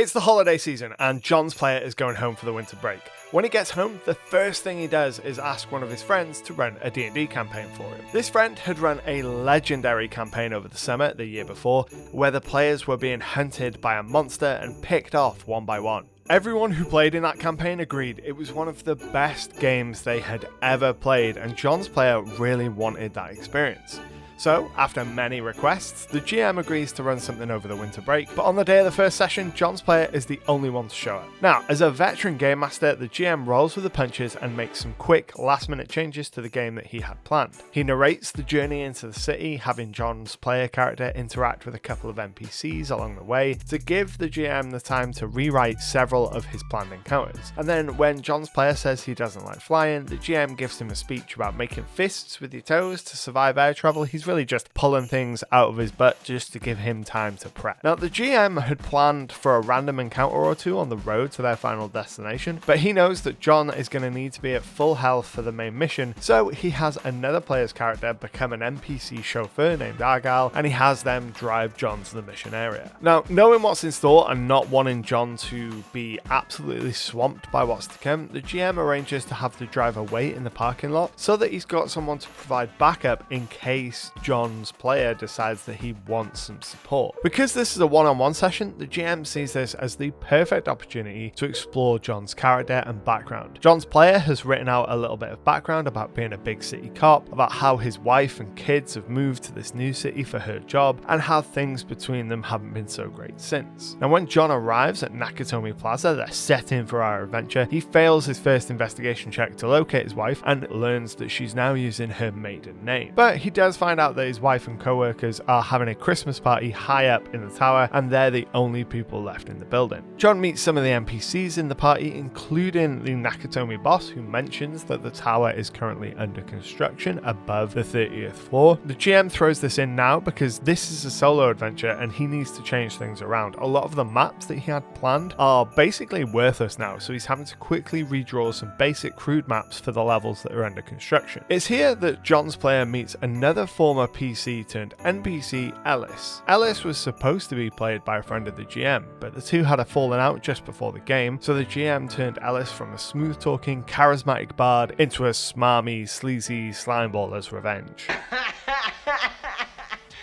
It's the holiday season and John's player is going home for the winter break. When he gets home, the first thing he does is ask one of his friends to run a D&D campaign for him. This friend had run a legendary campaign over the summer, the year before, where the players were being hunted by a monster and picked off one by one. Everyone who played in that campaign agreed it was one of the best games they had ever played, and John's player really wanted that experience. So, after many requests, the GM agrees to run something over the winter break, but on the day of the first session, John's player is the only one to show up. Now, as a veteran game master, the GM rolls with the punches and makes some quick, last-minute changes to the game that he had planned. He narrates the journey into the city, having John's player character interact with a couple of NPCs along the way to give the GM the time to rewrite several of his planned encounters. And then, when John's player says he doesn't like flying, the GM gives him a speech about making fists with your toes to survive air travel. He's really just pulling things out of his butt just to give him time to prep. Now, the GM had planned for a random encounter or two on the road to their final destination, but he knows that John is going to need to be at full health for the main mission, so he has another player's character become an NPC chauffeur named Argyle, and he has them drive John to the mission area. Now, knowing what's in store and not wanting John to be absolutely swamped by what's to come, the GM arranges to have the driver wait in the parking lot so that he's got someone to provide backup in case John's player decides that he wants some support. Because this is a one-on-one session, the GM sees this as the perfect opportunity to explore John's character and background. John's player has written out a little bit of background about being a big city cop, about how his wife and kids have moved to this new city for her job, and how things between them haven't been so great since. Now, when John arrives at Nakatomi Plaza, they're set in for our adventure, he fails his first investigation check to locate his wife and learns that she's now using her maiden name. But he does find out that his wife and co-workers are having a Christmas party high up in the tower, and they're the only people left in the building. John meets some of the NPCs in the party, including the Nakatomi boss, who mentions that the tower is currently under construction above the 30th floor. The GM throws this in now because this is a solo adventure and he needs to change things around. A lot of the maps that he had planned are basically worthless now, so he's having to quickly redraw some basic crude maps for the levels that are under construction. It's here that John's player meets another former PC turned NPC, Ellis. Ellis was supposed to be played by a friend of the GM, but the two had a falling out just before the game, so the GM turned Ellis from a smooth-talking, charismatic bard into a smarmy, sleazy slimeball as revenge.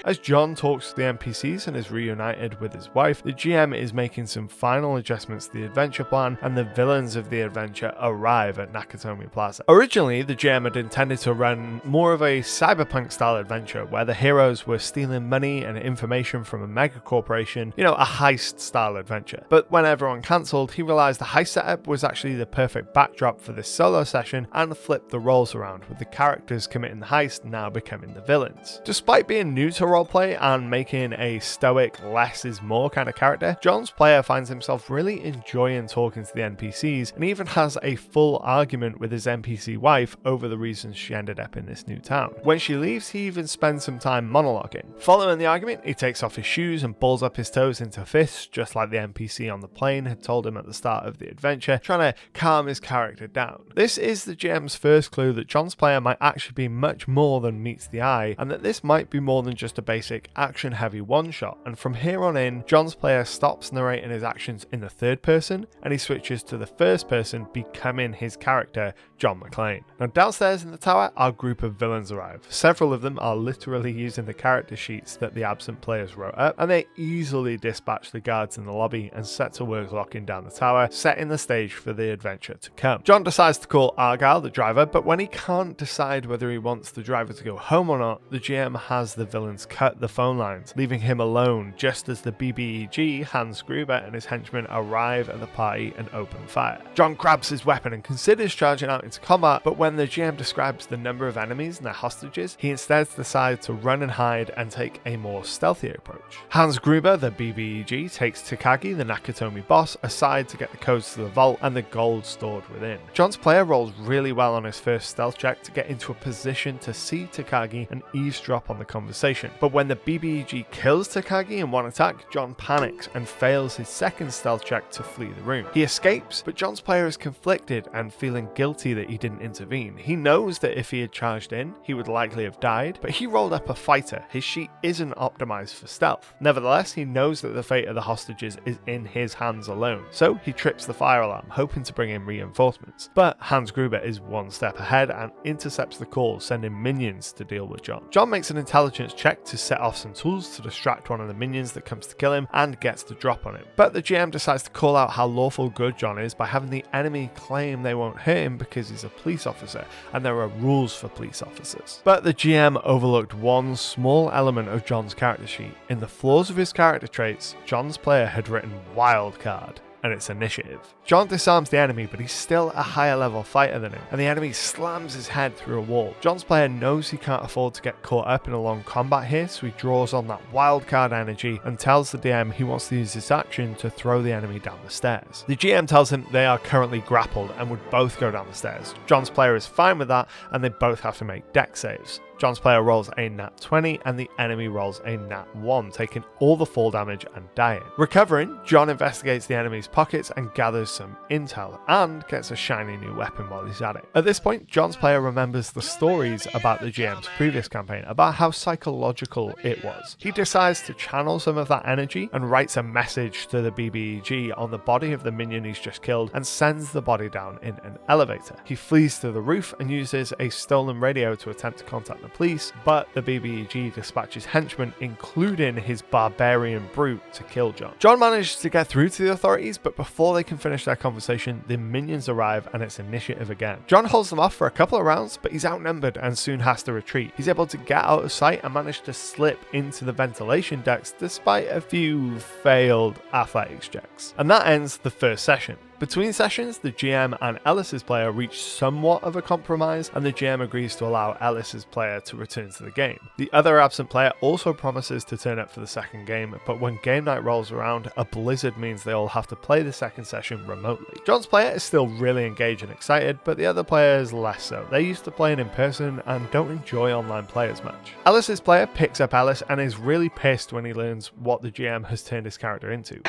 As John talks to the NPCs and is reunited with his wife, the GM is making some final adjustments to the adventure plan, and the villains of the adventure arrive at Nakatomi Plaza. Originally, the GM had intended to run more of a cyberpunk-style adventure where the heroes were stealing money and information from a mega corporation, a heist-style adventure. But when everyone cancelled, he realised the heist setup was actually the perfect backdrop for this solo session and flipped the roles around, with the characters committing the heist now becoming the villains. Despite being new to roleplay and making a stoic, less is more kind of character, John's player finds himself really enjoying talking to the NPCs and even has a full argument with his NPC wife over the reasons she ended up in this new town. When she leaves, he even spends some time monologuing. Following the argument, he takes off his shoes and balls up his toes into fists, just like the NPC on the plane had told him at the start of the adventure, trying to calm his character down. This is the GM's first clue that John's player might actually be much more than meets the eye, and that this might be more than just a basic action-heavy one-shot, and from here on in, John's player stops narrating his actions in the third person, and he switches to the first person, becoming his character, John McClane. Now, downstairs in the tower, our group of villains arrive. Several of them are literally using the character sheets that the absent players wrote up, and they easily dispatch the guards in the lobby and set to work locking down the tower, setting the stage for the adventure to come. John decides to call Argyle, the driver, but when he can't decide whether he wants the driver to go home or not, the GM has the villains cut the phone lines, leaving him alone just as the BBEG, Hans Gruber, and his henchmen arrive at the party and open fire. John grabs his weapon and considers charging out into combat, but when the GM describes the number of enemies and their hostages, he instead decides to run and hide and take a more stealthy approach. Hans Gruber, the BBEG, takes Takagi, the Nakatomi boss, aside to get the codes to the vault and the gold stored within. John's player rolls really well on his first stealth check to get into a position to see Takagi and eavesdrop on the conversation, But when the BBEG kills Takagi in one attack, John panics and fails his second stealth check to flee the room. He escapes, but John's player is conflicted and feeling guilty that he didn't intervene. He knows that if he had charged in, he would likely have died, but he rolled up a fighter. His sheet isn't optimized for stealth. Nevertheless, he knows that the fate of the hostages is in his hands alone, so he trips the fire alarm, hoping to bring in reinforcements. But Hans Gruber is one step ahead and intercepts the call, sending minions to deal with John. John makes an intelligence check to set off some tools to distract one of the minions that comes to kill him and gets the drop on him. But the GM decides to call out how lawful good John is by having the enemy claim they won't hurt him because he's a police officer, and there are rules for police officers. But the GM overlooked one small element of John's character sheet. In the flaws of his character traits, John's player had written wild card, and it's initiative. John disarms the enemy, but he's still a higher level fighter than him, and the enemy slams his head through a wall. John's player knows he can't afford to get caught up in a long combat here, so he draws on that wildcard energy and tells the DM he wants to use this action to throw the enemy down the stairs. The GM tells him they are currently grappled and would both go down the stairs. John's player is fine with that, and they both have to make dex saves. John's player rolls a nat 20 and the enemy rolls a nat 1, taking all the fall damage and dying. Recovering, John investigates the enemy's pockets and gathers some intel, and gets a shiny new weapon while he's at it. At this point, John's player remembers the stories about the GM's previous campaign, about how psychological it was. He decides to channel some of that energy and writes a message to the BBEG on the body of the minion he's just killed and sends the body down in an elevator. He flees to the roof and uses a stolen radio to attempt to contact the police, but the BBEG dispatches henchmen, including his barbarian brute, to kill John. John manages to get through to the authorities, but before they can finish their conversation, the minions arrive and it's initiative again. John holds them off for a couple of rounds, but he's outnumbered and soon has to retreat. He's able to get out of sight and manage to slip into the ventilation ducts despite a few failed athletics checks. And that ends the first session. Between sessions, the GM and Ellis's player reach somewhat of a compromise, and the GM agrees to allow Ellis's player to return to the game. The other absent player also promises to turn up for the second game, but when game night rolls around, a blizzard means they all have to play the second session remotely. John's player is still really engaged and excited, but the other player is less so. They're used to playing in person and don't enjoy online play as much. Ellis's player picks up Ellis and is really pissed when he learns what the GM has turned his character into.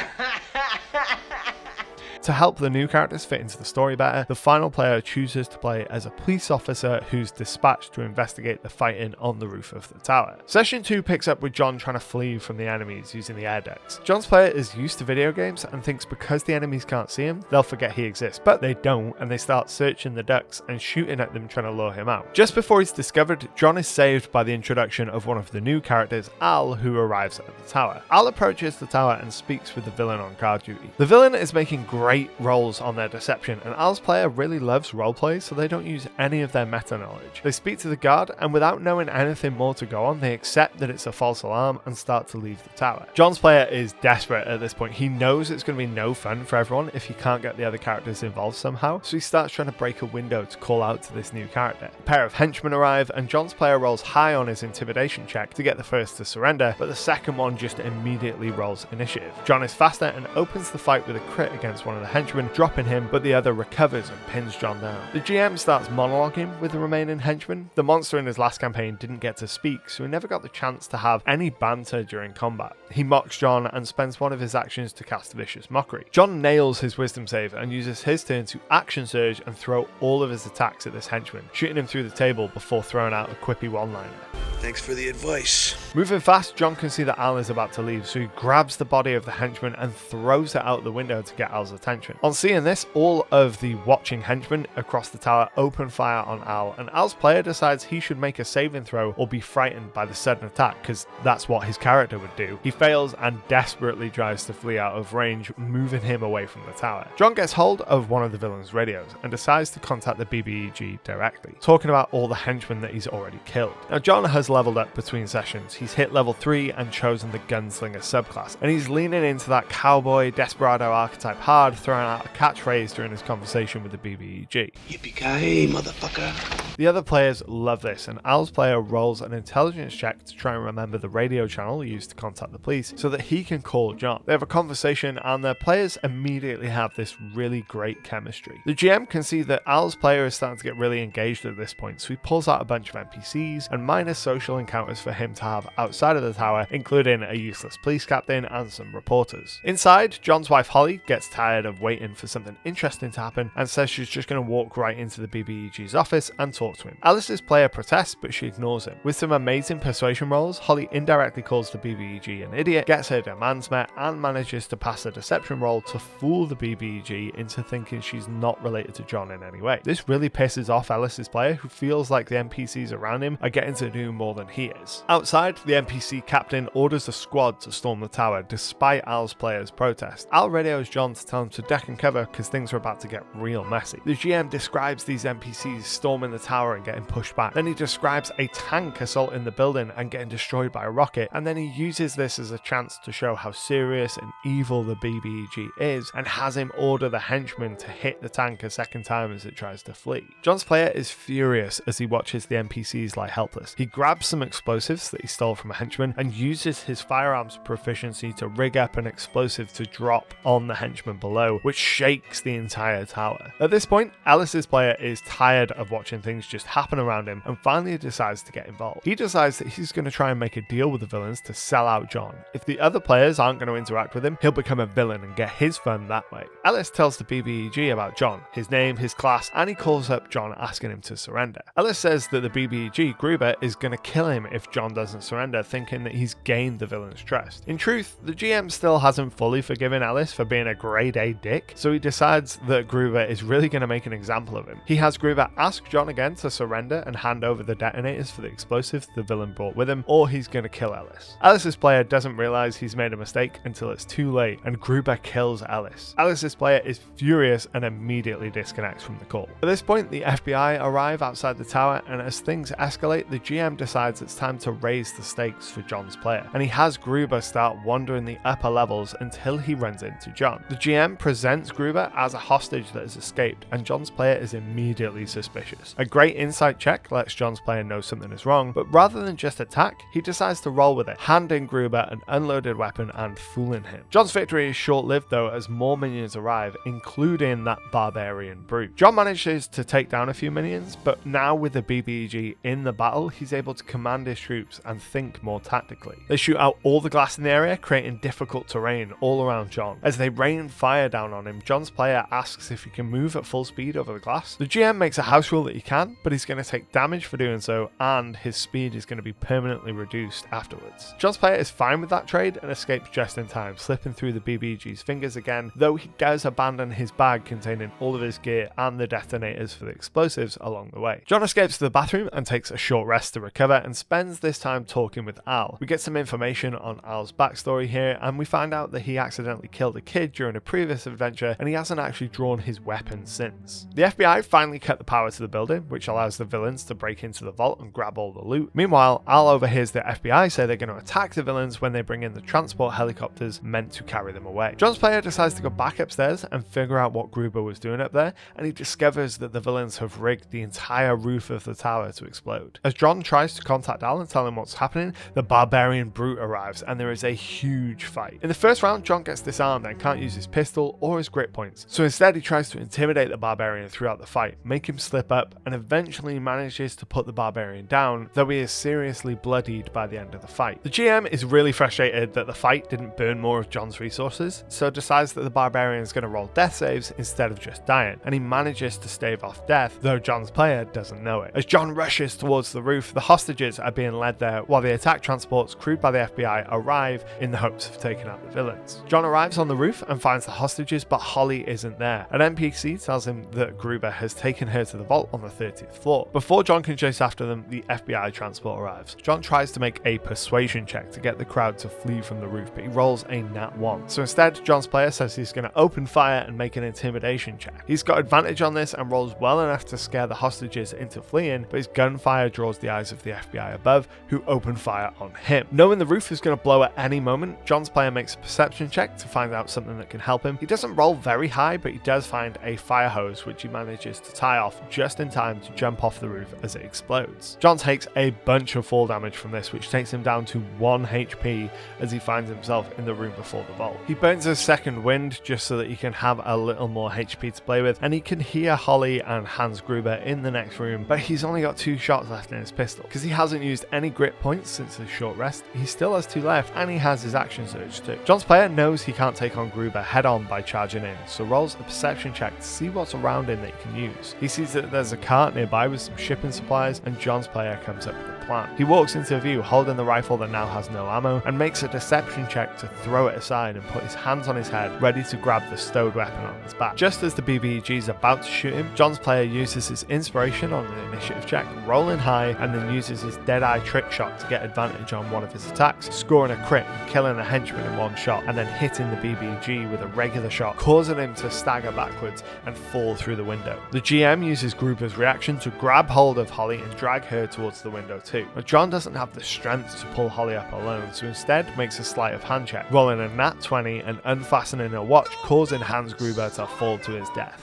To help the new characters fit into the story better, the final player chooses to play as a police officer who's dispatched to investigate the fighting on the roof of the tower. Session 2 picks up with John trying to flee from the enemies using the air ducts. John's player is used to video games and thinks because the enemies can't see him, they'll forget he exists, but they don't, and they start searching the ducts and shooting at them trying to lure him out. Just before he's discovered, John is saved by the introduction of one of the new characters, Al, who arrives at the tower. Al approaches the tower and speaks with the villain on guard duty. The villain is making great rolls on their deception, and Al's player really loves roleplay, so they don't use any of their meta knowledge. They speak to the guard, and without knowing anything more to go on, they accept that it's a false alarm and start to leave the tower. John's player is desperate at this point. He knows it's going to be no fun for everyone if he can't get the other characters involved somehow, so he starts trying to break a window to call out to this new character. A pair of henchmen arrive, and John's player rolls high on his intimidation check to get the first to surrender, but the second one just immediately rolls initiative. John is faster and opens the fight with a crit against one of the henchmen, dropping him, but the other recovers and pins John down. The GM starts monologuing with the remaining henchmen. The monster in his last campaign didn't get to speak, so he never got the chance to have any banter during combat. He mocks John and spends one of his actions to cast vicious mockery. John nails his wisdom save and uses his turn to action surge and throw all of his attacks at this henchman, shooting him through the table before throwing out a quippy one-liner. Thanks for the advice. Moving fast, John can see that Al is about to leave, so he grabs the body of the henchman and throws it out the window to get Al's attention. On seeing this, all of the watching henchmen across the tower open fire on Al, and Al's player decides he should make a saving throw or be frightened by the sudden attack, because that's what his character would do. He fails and desperately tries to flee out of range, moving him away from the tower. John gets hold of one of the villain's radios and decides to contact the BBEG directly, talking about all the henchmen that he's already killed. Now, John has leveled up between sessions. He's hit level 3 and chosen the gunslinger subclass, and he's leaning into that cowboy desperado archetype hard, throwing out a catchphrase during his conversation with the BBEG. Yippee-ki-yay, motherfucker. The other players love this, and Al's player rolls an intelligence check to try and remember the radio channel used to contact the police so that he can call John. They have a conversation and their players immediately have this really great chemistry. The GM can see that Al's player is starting to get really engaged at this point, so he pulls out a bunch of NPCs and minor social encounters for him to have outside of the tower, including a useless police captain and some reporters. Inside, John's wife Holly gets tired of waiting for something interesting to happen and says she's just going to walk right into the BBEG's office and talk to him. Alice's player protests, but she ignores him. With some amazing persuasion rolls, Holly indirectly calls the BBEG an idiot, gets her demands met, and manages to pass a deception roll to fool the BBEG into thinking she's not related to John in any way. This really pisses off Alice's player, who feels like the NPCs around him are getting to do more than he is. Outside, the NPC captain orders a squad to storm the tower despite Al's player's protest. Al radios John to tell him to duck and cover because things are about to get real messy. The GM describes these NPCs storming the tower and getting pushed back. Then he describes a tank assaulting the building and getting destroyed by a rocket, and then he uses this as a chance to show how serious and evil the BBEG is and has him order the henchman to hit the tank a second time as it tries to flee. John's player is furious as he watches the NPCs lie helpless. He grabs some explosives that he stole from a henchman and uses his firearms proficiency to rig up an explosive to drop on the henchman below, which shakes the entire tower. At this point, Alice's player is tired of watching things just happen around him and finally decides to get involved. He decides that he's going to try and make a deal with the villains to sell out John. If the other players aren't going to interact with him, he'll become a villain and get his fun that way. Alice tells the BBEG about John, his name, his class, and he calls up John asking him to surrender. Alice says that the BBEG, Gruber, is going to kill him if John doesn't surrender, thinking that he's gained the villain's trust. In truth, the GM still hasn't fully forgiven Alice for being a grade A dick, so he decides that Gruber is really going to make an example of him. He has Gruber ask John again to surrender and hand over the detonators for the explosives the villain brought with him, or he's going to kill Alice. Alice's player doesn't realize he's made a mistake until it's too late, and Gruber kills Alice. Alice's player is furious and immediately disconnects from the call. At this point, the FBI arrive outside the tower, and as things escalate, the GM decides it's time to raise the stakes for John's player, and he has Gruber start wandering the upper levels until he runs into John. The GM presents Gruber as a hostage that has escaped, and John's player is immediately suspicious. A great insight check lets John's player know something is wrong, but rather than just attack, he decides to roll with it, handing Gruber an unloaded weapon and fooling him. John's victory is short-lived though, as more minions arrive, including that barbarian brute. John manages to take down a few minions, but now with the BBEG in the battle, he's able to command his troops and think more tactically. They shoot out all the glass in the area, creating difficult terrain all around John. As they rain fire down on him, John's player asks if he can move at full speed over the glass. The GM makes a house rule that he can, but he's going to take damage for doing so, and his speed is going to be permanently reduced afterwards. John's player is fine with that trade and escapes just in time, slipping through the BBEG's fingers again, though he does abandon his bag containing all of his gear and the detonators for the explosives along the way. John escapes to the bathroom and takes a short rest to recover and spends this time talking with Al. We get some information on Al's backstory here, and we find out that he accidentally killed a kid during a previous adventure and he hasn't actually drawn his weapon since. The FBI finally cut the power to the building, which allows the villains to break into the vault and grab all the loot. Meanwhile, Al overhears the FBI say they're going to attack the villains when they bring in the transport helicopters meant to carry them away. John's player decides to go back upstairs and figure out what Gruber was doing up there, and he discovers that the villains have rigged the entire roof of the tower to explode. As John tries to contact Al and tell him what's happening, the barbarian brute arrives and there is a huge fight. In the first round, John gets disarmed and can't use his pistol or his grip points, so instead he tries to intimidate the barbarian throughout the fight, make him slip up, and eventually manages to put the barbarian down, though he is seriously bloodied by the end of the fight. The GM is really frustrated that the fight didn't burn more of John's resources, so decides that the barbarian is going to roll death saves instead of just dying, and he manages to stave off death, though John's player doesn't know it. As John rushes towards the roof, the hostages are being led there, while the attack transports crewed by the FBI arrive in the hopes of taking out the villains. John arrives on the roof and finds the hostages, but Holly isn't there. An NPC tells him that Gruber has taken her to the vault on the 30th floor. Before John can chase after them, the FBI transport arrives. John tries to make a persuasion check to get the crowd to flee from the roof, but he rolls a nat 1. So instead, John's player says he's going to open fire and make an intimidation check. He's got advantage on this and rolls well enough to scare the hostages into fleeing, but his gunfire draws the eyes of the FBI above, who open fire on him. Knowing the roof is going to blow at any moment, John's player makes a perception check to find out something that can help him. He doesn't roll very high, but he does find a fire hose which he manages to tie off just in time to jump off the roof as it explodes. John takes a bunch of fall damage from this, which takes him down to 1 HP as he finds himself in the room before the vault. He burns his second wind just so that he can have a little more HP to play with, and he can hear Holly and Hans Gruber in the next room, but he's only got 2 shots left in his pistol. Because he hasn't used any grit points since his short rest, he still has 2 left, and he has his action surge too. John's player knows he can't take on Gruber head on by charging in, so rolls a perception check to see what's around him that he can use. He sees that there's a cart nearby with some shipping supplies, and John's player comes up with a plan. He walks into view holding the rifle that now has no ammo, and makes a deception check to throw it aside and put his hands on his head, ready to grab the stowed weapon on his back. Just as the BBG is about to shoot him, John's player uses his inspiration on an initiative check, rolling high, and then uses his Deadeye trick shot to get advantage on one of his attacks, scoring a crit and killing a henchman in 1 shot, and then hitting the BBG with a regular shot, causing him to stagger backwards and fall through the window. The GM uses Gruber's reaction to grab hold of Holly and drag her towards the window too. But John doesn't have the strength to pull Holly up alone, so instead makes a sleight of hand check, rolling a nat 20 and unfastening a watch, causing Hans Gruber to fall to his death.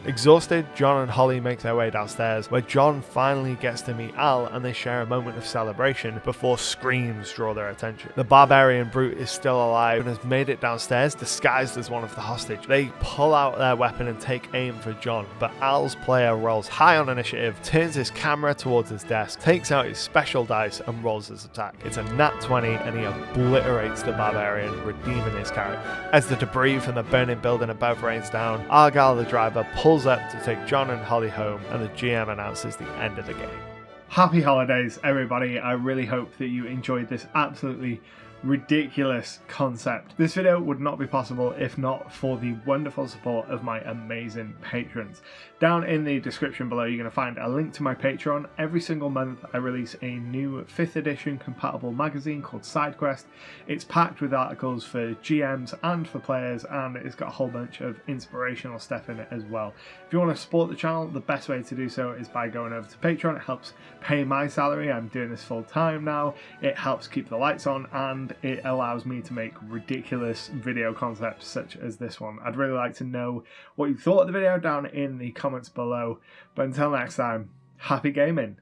Exhausted, John and Holly make their way downstairs, where John finally gets to meet Al and they share a moment of celebration before screams draw their attention. The barbarian brute is still alive and has made it downstairs disguised as one of the hostage. They pull out their weapon and take aim for John, but Al's player rolls high on initiative, turns his camera towards his desk, takes out his special dice and rolls his attack. It's a nat 20 and he obliterates the barbarian, redeeming his character. As the debris from the burning building above rains down, Argyle the driver pulls up to take John and Holly home, and the GM announces the end of the game. Happy holidays, everybody. I really hope that you enjoyed this absolutely ridiculous concept. This video would not be possible if not for the wonderful support of my amazing patrons. Down in the description below you're going to find a link to my Patreon. Every single month I release a new 5th edition compatible magazine called SIDEQUEST. It's packed with articles for GMs and for players, and it's got a whole bunch of inspirational stuff in it as well. If you want to support the channel, the best way to do so is by going over to Patreon. It helps pay my salary. I'm doing this full time now. It helps keep the lights on, and it allows me to make ridiculous video concepts such as this one. I'd really like to know what you thought of the video down in the comments below. But until next time, happy gaming.